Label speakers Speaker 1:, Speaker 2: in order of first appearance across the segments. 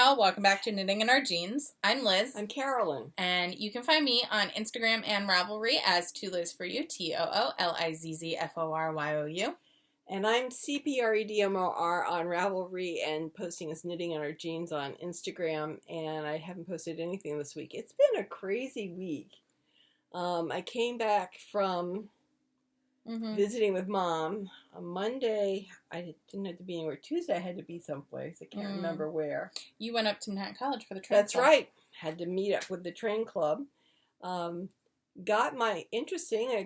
Speaker 1: y'all. Welcome back to Knitting in Our Jeans. I'm Liz.
Speaker 2: I'm Carolyn.
Speaker 1: And you can find me on Instagram and Ravelry as TooLizForYou, TOOLIZZFORYOU.
Speaker 2: And I'm CPREDMOR on Ravelry and posting as Knitting in Our Jeans on Instagram. And I haven't posted anything this week. It's been a crazy week. I came back from visiting with Mom. On Monday, I didn't have to be anywhere. Tuesday, I had to be someplace. I can't remember where.
Speaker 1: You went up to Manhattan College for the train
Speaker 2: That's
Speaker 1: club.
Speaker 2: right. Had to meet up with the train club. Got I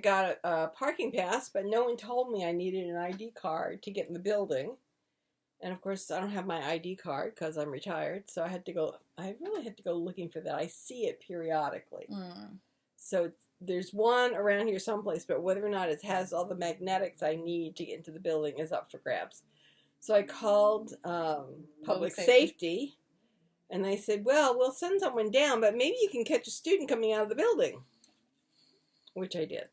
Speaker 2: got a parking pass, but no one told me I needed an ID card to get in the building. And of course, I don't have my ID card because I'm retired. So I really had to go looking for that. I see it periodically. So there's one around here someplace, but whether or not it has all the magnetics I need to get into the building is up for grabs. So I called public safety, and they said, well, we'll send someone down, but maybe you can catch a student coming out of the building, which I did.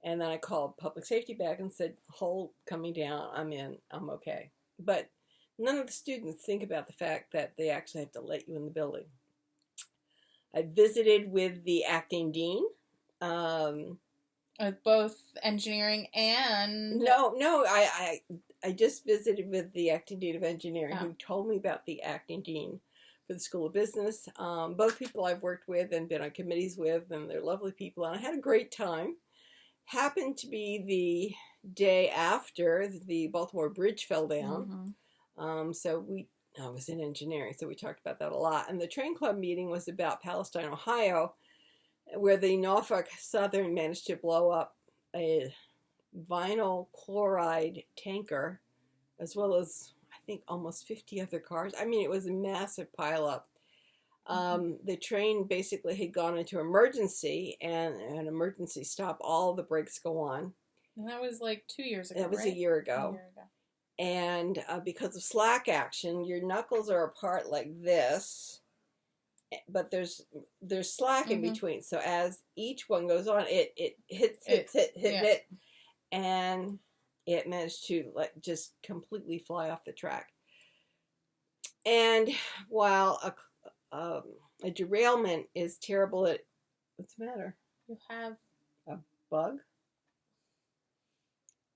Speaker 2: And then I called public safety back and said, hold, coming down, I'm in, I'm okay. But none of the students think about the fact that they actually have to let you in the building. I visited with the acting dean.
Speaker 1: Both engineering and...
Speaker 2: No, I just visited with the acting dean of engineering who told me about the acting dean for the School of Business. Both people I've worked with and been on committees with, and they're lovely people, and I had a great time. Happened to be the day after the Baltimore Bridge fell down. So I was in engineering, so we talked about that a lot. And the train club meeting was about Palestine, Ohio, where the Norfolk Southern managed to blow up a vinyl chloride tanker, as well as, I think, almost 50 other cars. I mean, it was a massive pileup. The train basically had gone into emergency, and an emergency stop, all the brakes go on.
Speaker 1: And that was like 2 years ago,
Speaker 2: That was
Speaker 1: right?
Speaker 2: a year ago. And because of slack action, your knuckles are apart like this, but there's slack in between. So as each one goes on, it hits it, and it managed to just completely fly off the track. And while a derailment is terrible, what's the matter?
Speaker 1: You have
Speaker 2: a bug?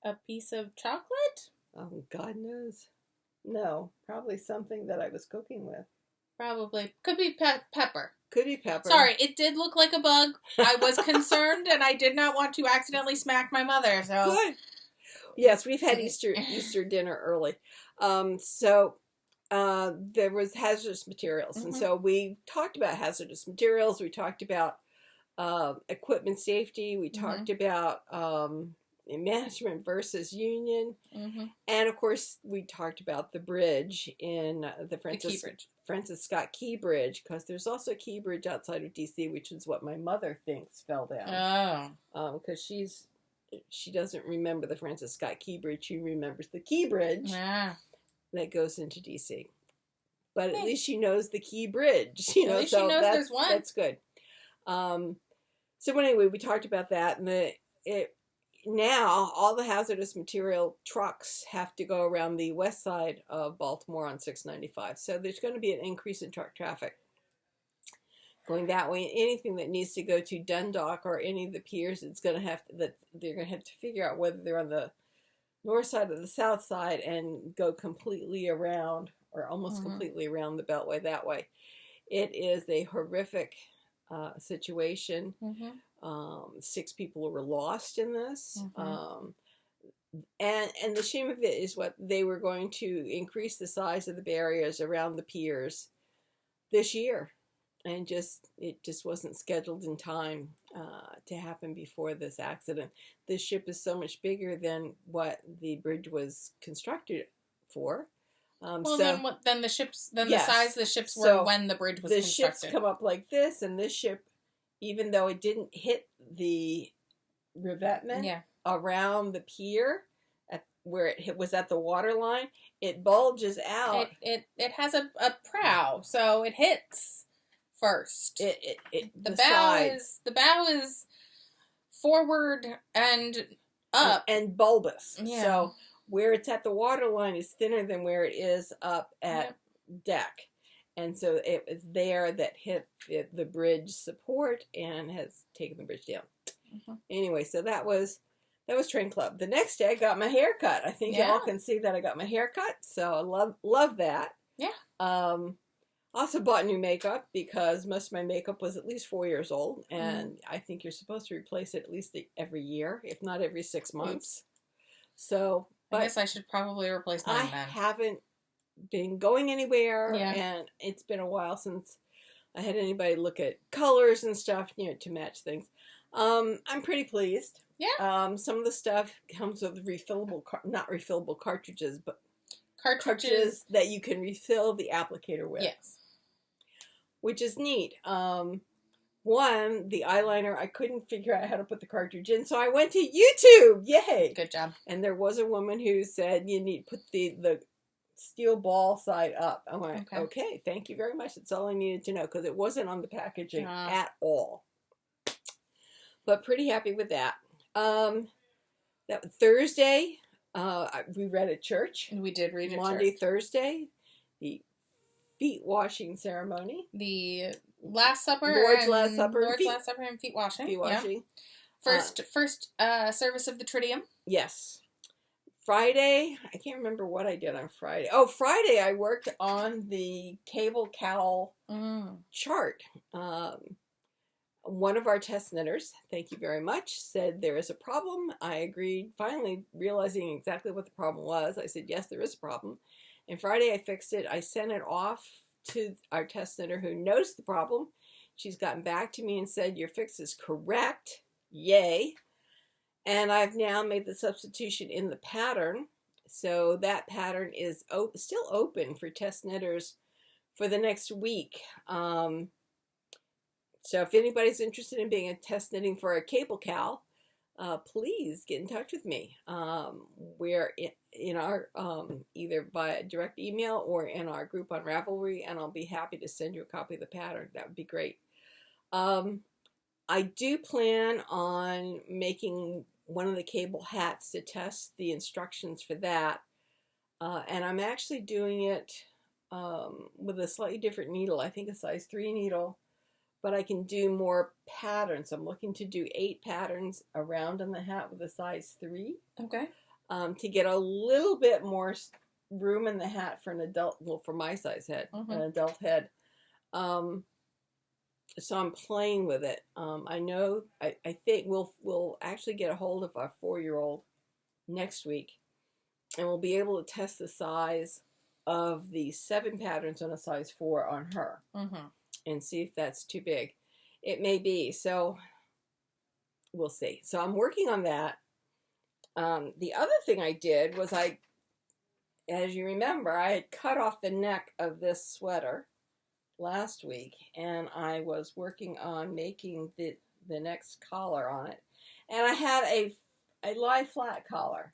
Speaker 1: A piece of chocolate?
Speaker 2: Oh, God knows. No, probably something that I was cooking with.
Speaker 1: Probably. Could be pepper.
Speaker 2: Could be pepper.
Speaker 1: Sorry, it did look like a bug. I was concerned, and I did not want to accidentally smack my mother. So
Speaker 2: good. Yes, we've had Easter dinner early. So there was hazardous materials, and so we talked about hazardous materials. We talked about equipment safety. We talked about management versus union, and of course we talked about the bridge in the Francis Scott Key Bridge, because there's also a Key Bridge outside of DC, which is what my mother thinks fell down. Because she doesn't remember the Francis Scott Key Bridge, she remembers the Key Bridge that goes into DC. But at least she knows the Key Bridge, you know.
Speaker 1: At least she knows there's one.
Speaker 2: That's good. So anyway, we talked about that, and now all the hazardous material trucks have to go around the west side of Baltimore on 695. So there's going to be an increase in truck traffic going that way. Anything that needs to go to Dundalk or any of the piers, they're going to have to figure out whether they're on the north side or the south side and go completely around, or almost completely around the Beltway that way. It is a horrific situation. 6 people were lost in this. And the shame of it is what they were going to increase the size of the barriers around the piers this year. And it just wasn't scheduled in time to happen before this accident. This ship is so much bigger than what the bridge was constructed for.
Speaker 1: Then the size of the ships were when the bridge was constructed.
Speaker 2: The ships come up like this, and this ship, even though it didn't hit the revetment around the pier where it was at the water line, it bulges out.
Speaker 1: It has a prow, so it hits first. The bow is forward and up
Speaker 2: and bulbous.
Speaker 1: Yeah.
Speaker 2: So where it's at the water line is thinner than where it is up at deck. And so it was there that hit the bridge support and has taken the bridge down. Anyway, so that was Train Club. The next day I got my hair cut. I think y'all can see that I got my hair cut. So I love that.
Speaker 1: Yeah.
Speaker 2: Also bought new makeup because most of my makeup was at least 4 years old. And I think you're supposed to replace it at least every year, if not every 6 months. So
Speaker 1: I guess I should probably replace mine then.
Speaker 2: I haven't been going anywhere.
Speaker 1: Yeah.
Speaker 2: And it's been a while since I had anybody look at colors and stuff, to match things. I'm pretty pleased.
Speaker 1: Yeah.
Speaker 2: Some of the stuff comes with refillable, not refillable cartridges, but
Speaker 1: cartridges
Speaker 2: that you can refill the applicator with.
Speaker 1: Yes.
Speaker 2: Which is neat. One, the eyeliner, I couldn't figure out how to put the cartridge in, so I went to YouTube. Yay!
Speaker 1: Good job.
Speaker 2: And there was a woman who said you need to put the steel ball side up. I went, okay, thank you very much. That's all I needed to know, because it wasn't on the packaging at all. But pretty happy with that. That Thursday, we read at church.
Speaker 1: We did read at
Speaker 2: Monday,
Speaker 1: church.
Speaker 2: Thursday, the feet washing ceremony.
Speaker 1: The Last Supper.
Speaker 2: Lord's Last Supper
Speaker 1: and feet washing.
Speaker 2: Feet washing.
Speaker 1: Yeah. First service of the Tridium.
Speaker 2: Yes. Friday, I can't remember what I did on Friday. Oh, Friday I worked on the cable cowl chart. One of our test knitters, thank you very much, said there is a problem. I agreed, finally realizing exactly what the problem was. I said, yes, there is a problem. And Friday I fixed it. I sent it off to our test knitter who knows the problem. She's gotten back to me and said, your fix is correct. Yay. And I've now made the substitution in the pattern. So that pattern is still open for test knitters for the next week. So if anybody's interested in being a test knitting for a cable cowl, please get in touch with me. We're in our either by direct email or in our group on Ravelry, and I'll be happy to send you a copy of the pattern. That would be great. I do plan on making one of the cable hats to test the instructions for that, and I'm actually doing it with a slightly different needle. I think a size 3 needle. But I can do more patterns. I'm looking to do 8 patterns around on the hat with a size 3.
Speaker 1: Okay.
Speaker 2: To get a little bit more room in the hat for an adult, well, for my size head, an adult head. So I'm playing with it. I think we'll actually get a hold of our 4-year-old next week, and we'll be able to test the size of the 7 patterns on a size 4 on her. And see if that's too big. It may be, so we'll see. So I'm working on that. The other thing I did was as you remember, I had cut off the neck of this sweater last week, and I was working on making the next collar on it. And I had a lie flat collar,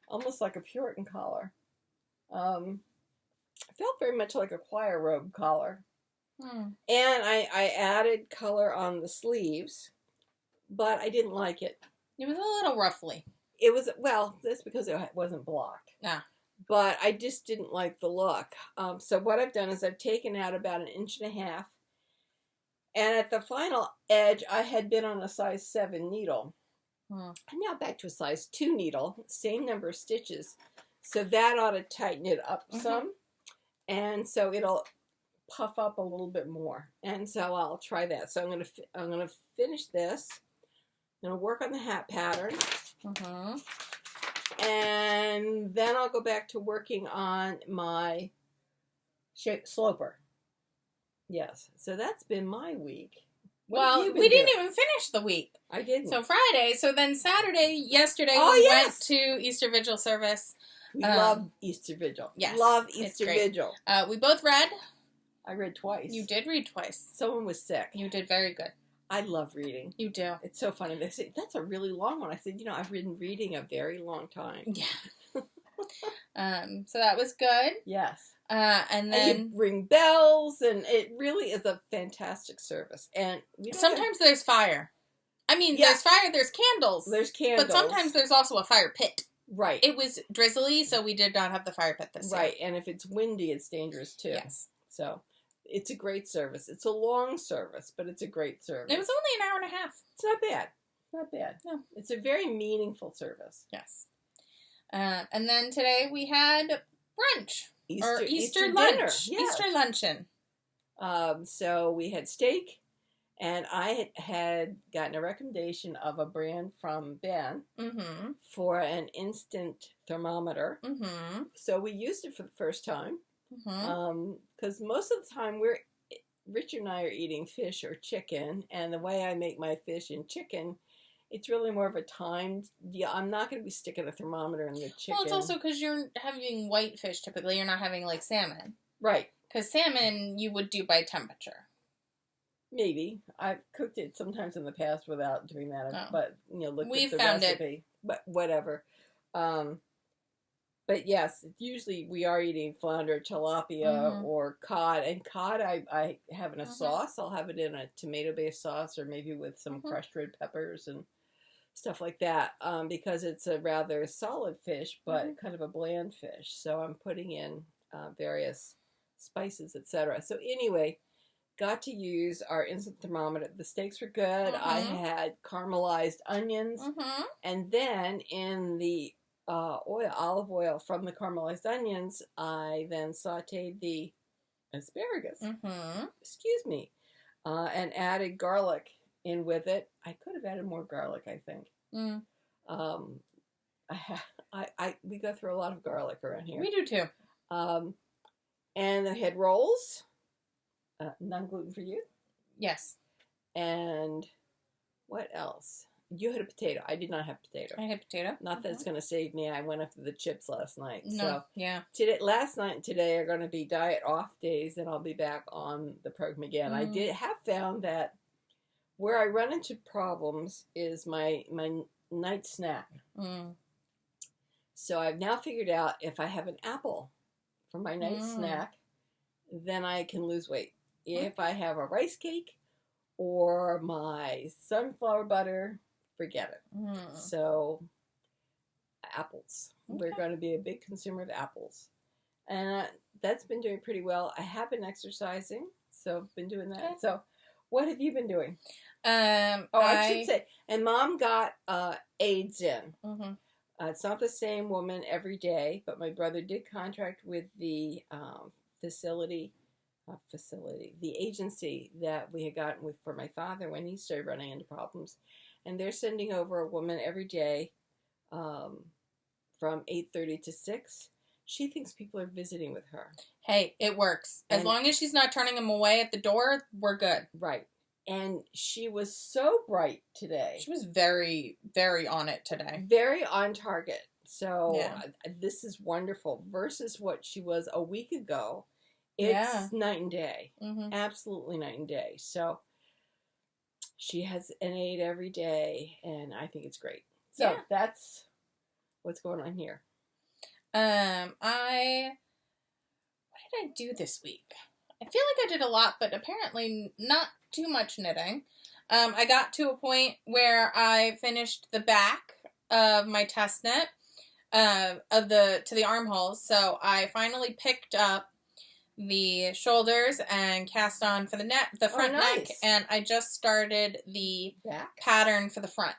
Speaker 2: almost like a Puritan collar. It felt very much like a choir robe collar. And I added color on the sleeves, but I didn't like it.
Speaker 1: It was a little ruffly.
Speaker 2: It was, well, that's because it wasn't blocked. But I just didn't like the look. So what I've done is I've taken out about 1.5 inches. And at the final edge, I had been on a size 7 needle. I'm now back to a size 2 needle, same number of stitches. So that ought to tighten it up some. And so it'll puff up a little bit more, and so I'll try that. So I'm gonna finish this. I'm gonna work on the hat pattern, and then I'll go back to working on my sloper. Yes, so that's been my week.
Speaker 1: Well, we didn't even finish the week.
Speaker 2: I didn't.
Speaker 1: So Friday, so then yesterday we went to Easter Vigil service.
Speaker 2: We love Easter Vigil.
Speaker 1: Yes,
Speaker 2: love Easter Vigil.
Speaker 1: We both read.
Speaker 2: I read twice.
Speaker 1: You did read twice.
Speaker 2: Someone was sick.
Speaker 1: You did very good.
Speaker 2: I love reading.
Speaker 1: You do.
Speaker 2: It's so funny. They say, that's a really long one. I said, I've been reading a very long time.
Speaker 1: Yeah. So that was good.
Speaker 2: Yes.
Speaker 1: And then
Speaker 2: you ring bells, and it really is a fantastic service. And
Speaker 1: sometimes there's fire. I mean, there's fire, there's candles.
Speaker 2: There's candles.
Speaker 1: But sometimes there's also a fire pit.
Speaker 2: Right.
Speaker 1: It was drizzly, so we did not have the fire pit this year.
Speaker 2: Right. And if it's windy, it's dangerous too.
Speaker 1: Yes.
Speaker 2: So, It's a great service. It's a long service, but it's a great service.
Speaker 1: It was only an hour and a half.
Speaker 2: It's not bad. Not bad.
Speaker 1: No.
Speaker 2: It's a very meaningful service.
Speaker 1: Yes. And then today we had brunch. Easter
Speaker 2: lunch.
Speaker 1: Dinner. Yes. Easter luncheon.
Speaker 2: So we had steak, and I had gotten a recommendation of a brand from Ben for an instant thermometer. So we used it for the first time. Because most of the time Richard and I are eating fish or chicken, and the way I make my fish and chicken, it's really more of a timed deal. I'm not going to be sticking a thermometer in the chicken.
Speaker 1: Well, it's also because you're having white fish typically. You're not having like salmon.
Speaker 2: Right.
Speaker 1: Because salmon you would do by temperature.
Speaker 2: Maybe. I've cooked it sometimes in the past without doing that, but, looked at the recipe. But whatever. But yes, usually we are eating flounder, tilapia, or cod. And cod I have in a sauce. I'll have it in a tomato-based sauce or maybe with some crushed red peppers and stuff like that. Because it's a rather solid fish, but kind of a bland fish. So I'm putting in various spices, etc. So anyway, got to use our instant thermometer. The steaks were good. I had caramelized onions. And then in the olive oil from the caramelized onions, I then sauteed the asparagus. Excuse me. And added garlic in with it. I could have added more garlic, I think. We go through a lot of garlic around here.
Speaker 1: We do too.
Speaker 2: And I had rolls. Non-gluten for you?
Speaker 1: Yes.
Speaker 2: And what else? You had a potato. I did not have potato.
Speaker 1: I had potato.
Speaker 2: Not that it's going to save me. I went after the chips last night.
Speaker 1: No.
Speaker 2: So
Speaker 1: yeah.
Speaker 2: Last night and today are going to be diet off days, and I'll be back on the program again. I have found that where I run into problems is my night snack. So I've now figured out if I have an apple for my night snack, then I can lose weight. If I have a rice cake or my sunflower butter, forget it. So, apples. Okay. We're going to be a big consumer of apples. And that's been doing pretty well. I have been exercising, so I've been doing that. Okay. So, what have you been doing? I should say, and Mom got aides in. It's not the same woman every day, but my brother did contract with the the agency that we had gotten with for my father when he started running into problems. And they're sending over a woman every day from 8:30 to 6. She thinks people are visiting with her.
Speaker 1: Hey, it works. As long as she's not turning them away at the door, we're good.
Speaker 2: Right. And she was so bright today.
Speaker 1: She was very, very on it today.
Speaker 2: Very on target. So this is wonderful versus what she was a week ago. It's night and day. Absolutely night and day. So she has an aide every day, and I think it's great. So that's what's going on here.
Speaker 1: What did I do this week? I feel like I did a lot, but apparently not too much knitting. I got to a point where I finished the back of my test knit to the armholes. So I finally picked up the shoulders and cast on for the front neck, and I just started the pattern for the front.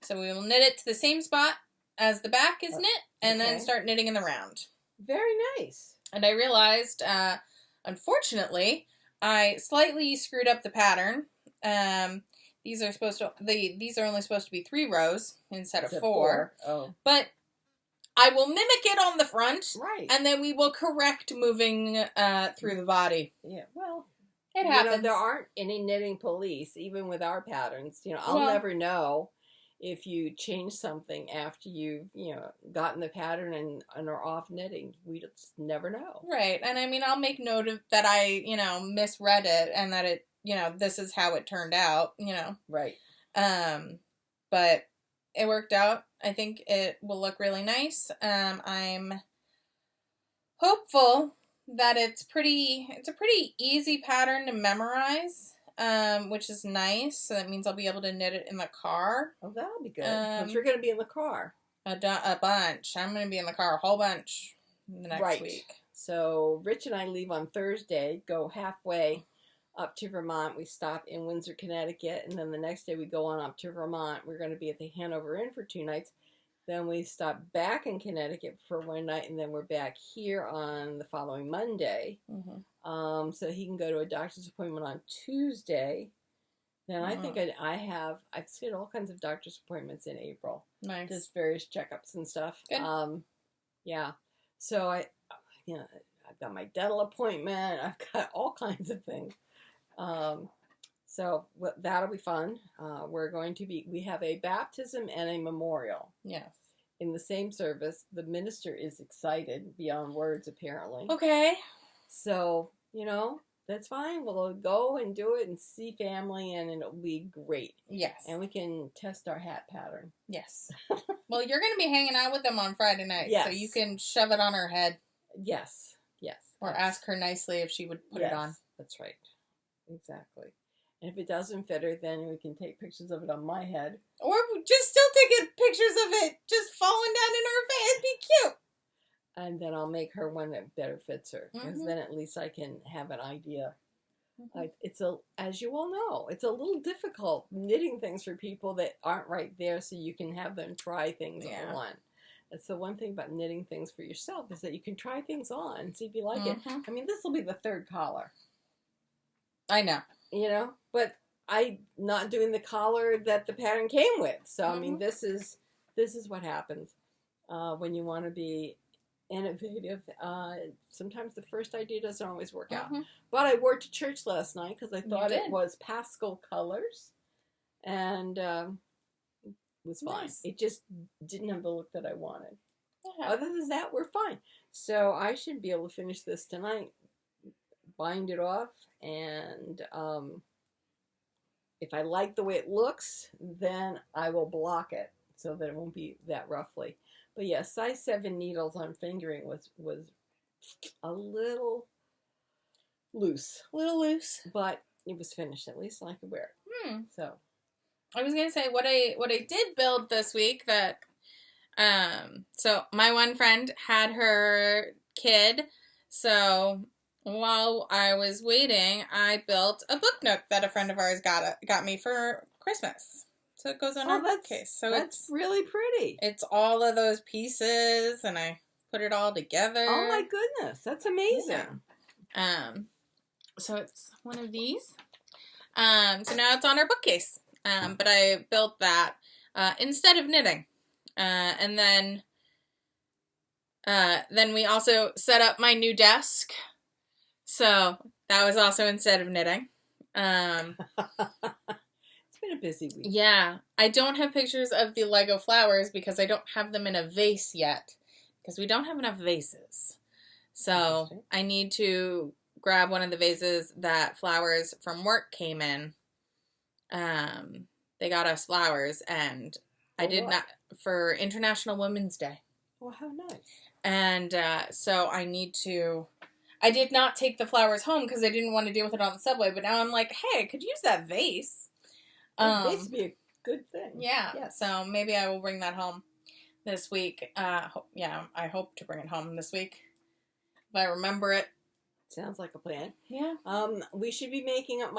Speaker 1: So we will knit it to the same spot as the back is knit, and then start knitting in the round. Very nice. And I realized, unfortunately, I slightly screwed up the pattern. These are only supposed to be 3 rows instead of 4. Oh. But I will mimic it on the front, and then we will correct moving through the body. Yeah, well, it happens.
Speaker 2: There aren't any knitting police, even with our patterns. I'll never know if you change something after you've, gotten the pattern and are off knitting. We just never know.
Speaker 1: Right, and I mean, I'll make note of that I, misread it, and that it, this is how it turned out, Right. But it worked out. I think it will look really nice. I'm hopeful that it's a pretty easy pattern to memorize, which is nice. So that means I'll be able to knit it in the car.
Speaker 2: Oh, that'll be good. Because we're going to be in the car.
Speaker 1: A bunch. I'm going to be in the car a whole bunch the next week.
Speaker 2: So Rich and I leave on Thursday, go halfway up to Vermont. We stop in Windsor, Connecticut, and then the next day we go on up to Vermont. We're going to be at the Hanover Inn for 2 nights. Then we stop back in Connecticut for 1 night, and then we're back here on the following Monday.
Speaker 1: Mm-hmm.
Speaker 2: So he can go to a doctor's appointment on Tuesday. Then I think I've seen all kinds of doctor's appointments in April.
Speaker 1: Nice.
Speaker 2: Just various checkups and stuff.
Speaker 1: Good.
Speaker 2: Yeah. So I've got my dental appointment. I've got all kinds of things. So that'll be fun. We have a baptism and a memorial.
Speaker 1: Yes.
Speaker 2: In the same service. The minister is excited beyond words, apparently.
Speaker 1: Okay.
Speaker 2: So, that's fine. We'll go and do it and see family, and it'll be great.
Speaker 1: Yes.
Speaker 2: And we can test our hat pattern.
Speaker 1: Yes. Well, you're going to be hanging out with them on Friday night,
Speaker 2: yes.
Speaker 1: So you can shove it on her head.
Speaker 2: Yes. Yes.
Speaker 1: Or ask her nicely if she would put it on.
Speaker 2: That's right. Exactly. And if it doesn't fit her, then we can take pictures of it on my head.
Speaker 1: Or just still taking pictures of it just falling down in her face. It'd be cute.
Speaker 2: And then I'll make her one that better fits her. Because
Speaker 1: Mm-hmm.
Speaker 2: then at least I can have an idea.
Speaker 1: Mm-hmm.
Speaker 2: As you all know, it's a little difficult knitting things for people that aren't right there, so you can have them try things on. That's the one thing about knitting things for yourself, is that you can try things on and see if you like it. I mean, this will be the 3rd collar.
Speaker 1: I know.
Speaker 2: But I'm not doing the collar that the pattern came with. So, I mean, this is what happens when you want to be innovative. Sometimes the first idea doesn't always work out. But I wore it to church last night because I thought it was pastel colors. And it was fine.
Speaker 1: Nice.
Speaker 2: It just didn't have the look that I wanted.
Speaker 1: Yeah.
Speaker 2: Other than that, we're fine. So I should be able to finish this tonight, bind it off, and if I like the way it looks, then I will block it so that it won't be that roughly. But yeah, size 7 needles on fingering was a little loose. But it was finished at least, and I could wear it. So
Speaker 1: I was gonna say what I did build this week that so my one friend had her kid, so while I was waiting, I built a book nook that a friend of ours got me for Christmas. So it goes on our bookcase. So
Speaker 2: that's really pretty.
Speaker 1: It's all of those pieces, and I put it all together.
Speaker 2: Oh my goodness, that's amazing.
Speaker 1: Yeah. So it's one of these. So now it's on our bookcase. But I built that instead of knitting. And then we also set up my new desk. So that was also instead of knitting.
Speaker 2: It's been a busy week.
Speaker 1: Yeah. I don't have pictures of the Lego flowers because I don't have them in a vase yet. Because we don't have enough vases. So I need to grab one of the vases that flowers from work came in. They got us flowers, and I did not for International Women's Day.
Speaker 2: Well, how nice.
Speaker 1: And so I did not take the flowers home because I didn't want to deal with it on the subway, but now I'm like, hey, I could use that vase.
Speaker 2: That vase would be a good thing.
Speaker 1: Yeah, yes. So maybe I will bring that home this week. I hope to bring it home this week if I remember it.
Speaker 2: Sounds like a plan.
Speaker 1: Yeah.
Speaker 2: We should be making up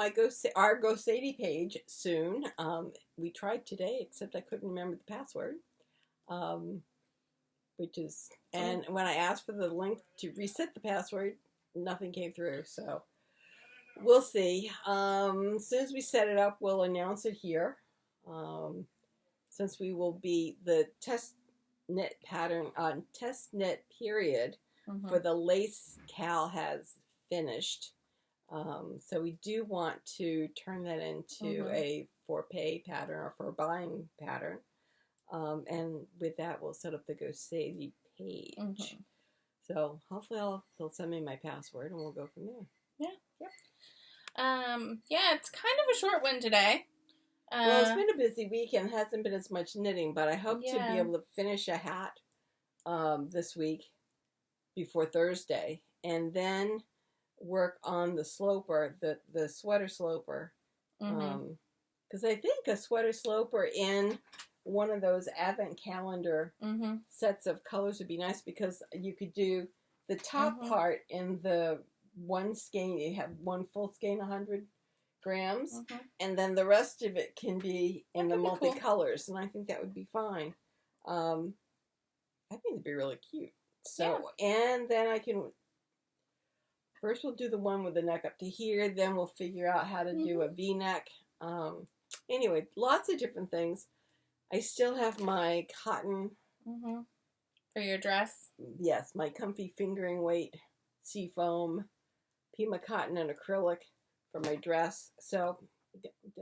Speaker 2: our Gosadi page soon. We tried today, except I couldn't remember the password. And when I asked for the link to reset the password, nothing came through. So we'll see. As soon as we set it up, we'll announce it here. Since we will be the test knit period for the lace Cal has finished. So we do want to turn that into a for pay pattern or for buying pattern. And with that, we'll set up the Gosadi page. So hopefully they'll send me my password and we'll go from there.
Speaker 1: Yeah. Yeah, it's kind of a short one today.
Speaker 2: Well, it's been a busy week and hasn't been as much knitting, but I hope to be able to finish a hat this week before Thursday, and then work on the sloper, the sweater sloper. Because I think a sweater sloper in one of those advent calendar sets of colors would be nice, because you could do the top part in the one skein, you have one full skein, 100 grams, and then the rest of it can be in the multicolors, and I think that would be fine. I think it'd be really cute. So, and then I can, first we'll do the one with the neck up to here, then we'll figure out how to do a V-neck. Anyway, lots of different things. I still have my cotton.
Speaker 1: For your dress?
Speaker 2: Yes, my comfy fingering weight seafoam, Pima cotton and acrylic for my dress. So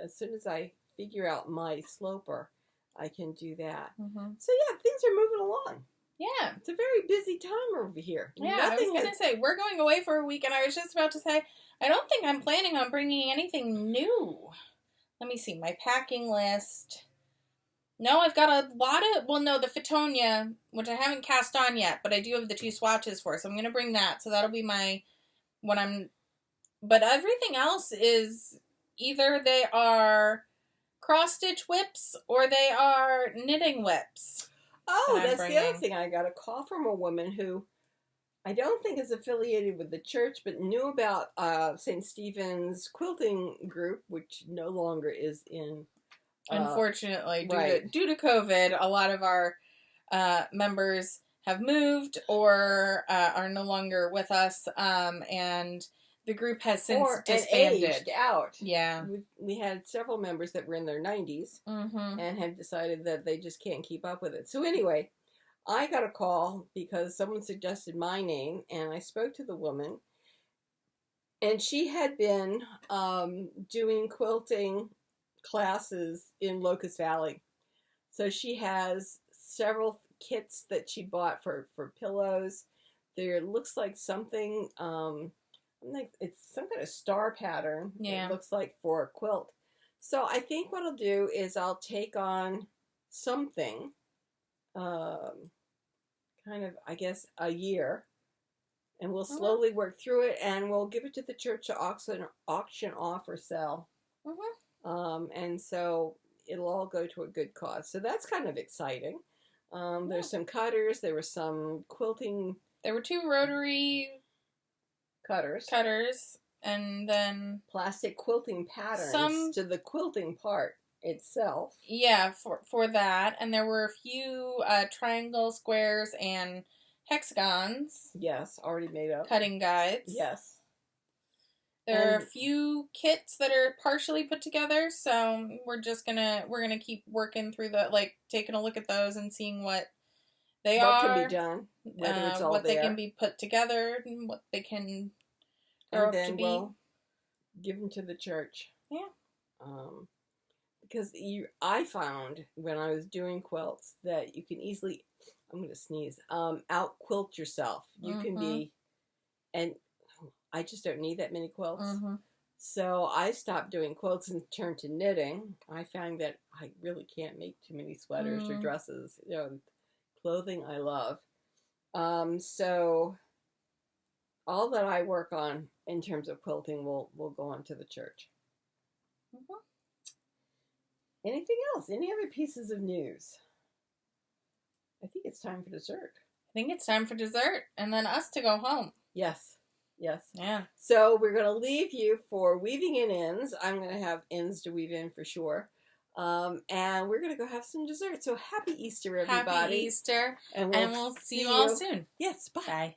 Speaker 2: as soon as I figure out my sloper, I can do that. So yeah, things are moving along.
Speaker 1: Yeah.
Speaker 2: It's a very busy time over here.
Speaker 1: Yeah, I was going to say, we're going away for a week, and I was just about to say, I don't think I'm planning on bringing anything new. Let me see, my packing list. No, I've got a lot of, well, no, the Fittonia, which I haven't cast on yet, but I do have the 2 swatches for, so I'm going to bring that. So that'll be my, but everything else is either they are cross-stitch whips or they are knitting whips.
Speaker 2: Oh, that's the other thing. I got a call from a woman who I don't think is affiliated with the church, but knew about St. Stephen's quilting group, which no longer is in.
Speaker 1: Unfortunately, due to COVID, a lot of our members have moved or are no longer with us, and the group has since disbanded.
Speaker 2: Aged out.
Speaker 1: Yeah.
Speaker 2: We had several members that were in their 90s and had decided that they just can't keep up with it. So anyway, I got a call because someone suggested my name, and I spoke to the woman, and she had been doing quilting classes in Locust Valley. So she has several kits that she bought for pillows. There looks like something, it's some kind of star pattern. Yeah. It looks like for a quilt. So I think what I'll do is I'll take on something, kind of, I guess, a year, and we'll slowly work through it, and we'll give it to the church to auction off or sell. And so it'll all go to a good cause. So that's kind of exciting. There's some cutters. There were some quilting. There were 2 rotary cutters, and then plastic quilting patterns to the quilting part itself.
Speaker 1: Yeah, for that. And there were a few triangles, squares, and hexagons.
Speaker 2: Yes, already made up.
Speaker 1: Cutting guides.
Speaker 2: Yes.
Speaker 1: There are a few kits that are partially put together, so we're gonna keep working through taking a look at those and seeing what they are.
Speaker 2: What can be done, whether it's all
Speaker 1: what
Speaker 2: there.
Speaker 1: They can be put together, and what they can grow up to be.
Speaker 2: We'll give them to the church.
Speaker 1: Yeah.
Speaker 2: Because I found when I was doing quilts that you can easily, I'm going to sneeze, out quilt yourself. You can be, and I just don't need that many quilts. So I stopped doing quilts and turned to knitting. I found that I really can't make too many sweaters or dresses. You know, clothing I love. So all that I work on in terms of quilting will go on to the church. Anything else? Any other pieces of news? I think it's time for dessert.
Speaker 1: I think it's time for dessert, and then us to go home.
Speaker 2: Yes. Yes.
Speaker 1: Yeah.
Speaker 2: So we're going to leave you for weaving in ends. I'm going to have ends to weave in for sure. And we're going to go have some dessert. So happy Easter, everybody.
Speaker 1: Happy Easter. And we'll see you all soon.
Speaker 2: Yes. Bye.
Speaker 1: Bye.